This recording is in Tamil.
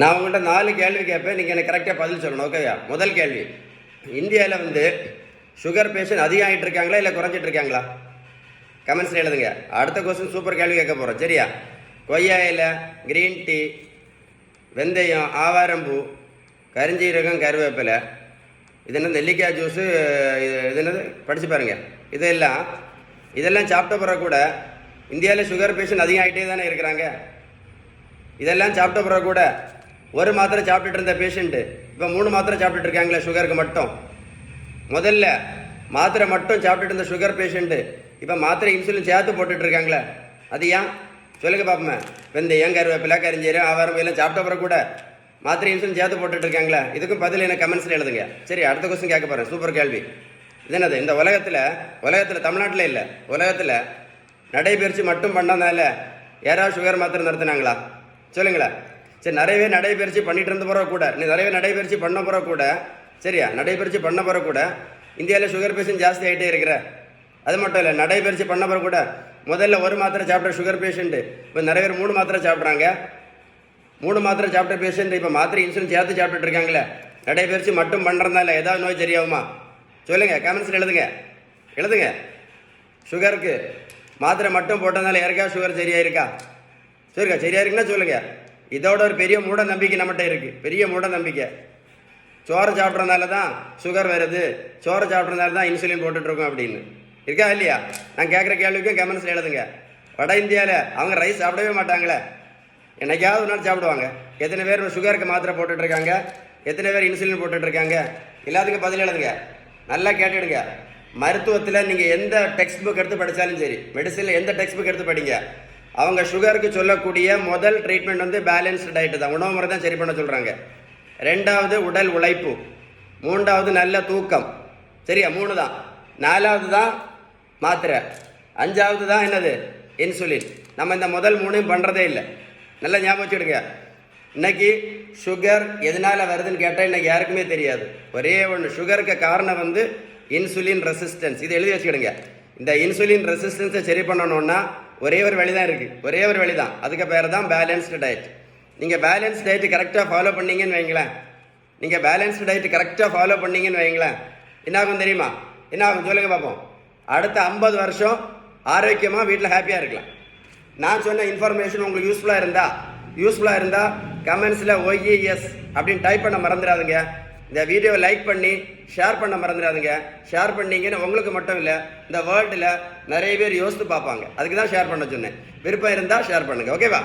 நான் உங்கள்கிட்ட 4 கேள்வி கேட்பேன், நீங்கள் எனக்கு கரெக்டாக பதில் சொல்லணும். ஓகேயா? முதல் கேள்வி, இந்தியாவில் சுகர் பேஷண்ட் அதிகம் ஆகிட்டு இருக்காங்களா இல்லை குறைஞ்சிட்டு இருக்காங்களா? கமெண்ட்ஸில் எழுதுங்க. அடுத்த கொஸ்டின் சூப்பர் கேள்வி கேட்க போகிறோம். சரியா? கொய்யா இலை, கிரீன் டீ, வெந்தயம், ஆவாரம்பூ, கரிஞ்சீரகம், கருவேப்பிலை, இது என்ன நெல்லிக்காய் ஜூஸு, இது என்னது படித்து பாருங்கள். இதெல்லாம் சாப்பிட்ட பிறகு கூட இந்தியாவில் சுகர் பேஷண்ட் அதிகம் ஆகிட்டே தானே இருக்கிறாங்க. இதெல்லாம் சாப்பிட்ட பிறகு கூட ஒரு மாத்திரை சாப்பிட்டுட்டு இருந்த பேஷண்ட்டு இப்போ 3 மாத்திரை சாப்பிட்டுட்டு இருக்காங்களே சுகருக்கு மட்டும். முதல்ல மாத்திரை மட்டும் சாப்பிட்டுட்டு இருந்த சுகர் பேஷண்ட்டு இப்போ மாத்திரை இன்சுலின் சேர்த்து போட்டுட்டு இருக்காங்களே, அது ஏன் சொல்லுங்க பார்ப்போமே. வெந்தயம், கருவேப்பிலை, கரிஞ்சீரகம், ஆவாரம் எல்லாம் சாப்பிட்ட பிறகு கூட மாத்திரை இன்சுலின் சேர்த்து போட்டுட்டு இருக்காங்களே, இதுக்கும் பதில் எனக்கு கமெண்ட்ஸில் எழுதுங்க. சரி, அடுத்த கொஸ்டின் கேட்க போகிறேன். சூப்பர் கேள்வி. இது என்னது? இந்த உலகத்தில் தமிழ்நாட்டில் இல்லை, உலகத்தில் நடைபயிற்சி மட்டும் பண்ணனால யாராவது சுகர் மாத்திரை நிறுத்தினாங்களா? சொல்லுங்களேன். சரி, நிறையவே நடைபயிற்சி பண்ணிட்டு இருந்த பிறகு கூட, நிறையவே நடைபயிற்சி பண்ண பிறகு கூட, சரியா, நடைபயிற்சி பண்ண பிறகு கூட இந்தியாவில் சுகர் பேஷண்ட் ஜாஸ்தி ஆகிட்டே இருக்கிற. அது மட்டும் இல்லை, நடைபயிற்சி பண்ண பிறகு கூட முதல்ல ஒரு மாத்திரை சாப்பிட்ற சுகர் பேஷண்ட்டு இப்போ நிறைய பேர் 3 மாத்திரை சாப்பிட்றாங்க. 3 மாத்திரை சாப்பிட்ட பேஷண்ட் இப்போ மாத்திரை இன்சுலின் சேர்த்து சாப்பிட்டுட்டு இருக்காங்களே, நடைபயிற்சி மட்டும் பண்ணுறதுனால ஏதாவது நோய் சரியாகுமா? சொல்லுங்கள், கமெண்ட்ஸில் எழுதுங்க. சுகருக்கு மாத்திரை மட்டும் போட்டதுனால யாருக்கா சுகர் சரியாயிருக்கா? சரிக்கா, சரியா இருக்குன்னா சொல்லுங்கள். இதோட ஒரு பெரிய மூட நம்பிக்கை நம்மகிட்ட இருக்குது, பெரிய மூட நம்பிக்கை. சோறு சாப்பிட்றதுனால தான் சுகர் வருது, சோறு சாப்பிட்றதுனால தான் இன்சுலின் போட்டுட்ருக்கோம் அப்படின்னு இருக்கா இல்லையா? நான் கேட்குற கேள்விக்கும் கமெண்ட்ஸில் எழுதுங்க. வட இந்தியாவில் அவங்க ரைஸ் சாப்பிடவே மாட்டாங்களே, என்னைக்காவது ஒரு நாள் சாப்பிடுவாங்க. எத்தனை பேர் சுகருக்கு மாத்திரை போட்டுட்ருக்காங்க, எத்தனை பேர் இன்சுலின் போட்டுட்ருக்காங்க? எல்லாத்துக்கும் பதில் எழுதுங்க. நல்லா கேட்டுடுங்க. மருத்துவத்தில் நீங்கள் எந்த டெக்ஸ்ட் புக் எடுத்து படித்தாலும் சரி, மெடிசனில் எந்த டெக்ஸ்ட் புக் எடுத்து படிங்க, அவங்க சுகருக்கு சொல்லக்கூடிய முதல் ட்ரீட்மெண்ட் பேலன்ஸ்டு டயட்டு தான், உணவு முறை தான் சரி பண்ண சொல்கிறாங்க. 2வது உடல் உழைப்பு, 3வது நல்ல தூக்கம். சரியா? 3 தான். 4வது தான் மாத்திரை, 5வது தான் என்னது? இன்சுலின். நம்ம இந்த முதல் 3 பண்ணுறதே இல்லை. நல்லா ஞாபகம் வச்சுடுங்க. இன்னைக்கு சுகர் எதனால் வருதுன்னு கேட்டால் இன்னைக்கு யாருக்குமே தெரியாது. ஒரே ஒன்று, சுகருக்கு காரணம் இன்சுலின் ரெசிஸ்டன்ஸ். இதை எழுதி வச்சுக்கிடுங்க. இந்த இன்சுலின் ரெசிஸ்டன்ஸை சரி பண்ணணும்னா ஒரே ஒரு வழி தான் இருக்குது, ஒரே ஒரு வழி தான். அதுக்கு பேர் தான் பேலன்ஸ்டு டயட். நீங்கள் பேலன்ஸ் டயட்டு கரெக்டாக ஃபாலோ பண்ணீங்கன்னு வைங்களேன், என்ன ஆகும் தெரியுமா? என்ன ஆகும் சொல்லுங்கள் பார்ப்போம். அடுத்த 50 வருஷம் ஆரோக்கியமாக வீட்டில் ஹாப்பியாக இருக்கலாம். நான் சொன்ன இன்ஃபர்மேஷன் உங்களுக்கு யூஸ்ஃபுல்லாக இருந்தால் கமெண்ட்ஸில் OES அப்படின்னு டைப் பண்ண மறந்துடாதுங்க. இந்த வீடியோவை லைக் பண்ணி ஷேர் பண்ண மறந்துடாதுங்க. ஷேர் பண்ணிங்கன்னு உங்களுக்கு மட்டும் இல்லை, இந்த வேர்ல்டில் நிறைய பேர் யோசித்து பார்ப்பாங்க. அதுக்கு தான் ஷேர் பண்ண சொன்னேன். விருப்பம் இருந்தால் ஷேர் பண்ணுங்கள். ஓகேவா?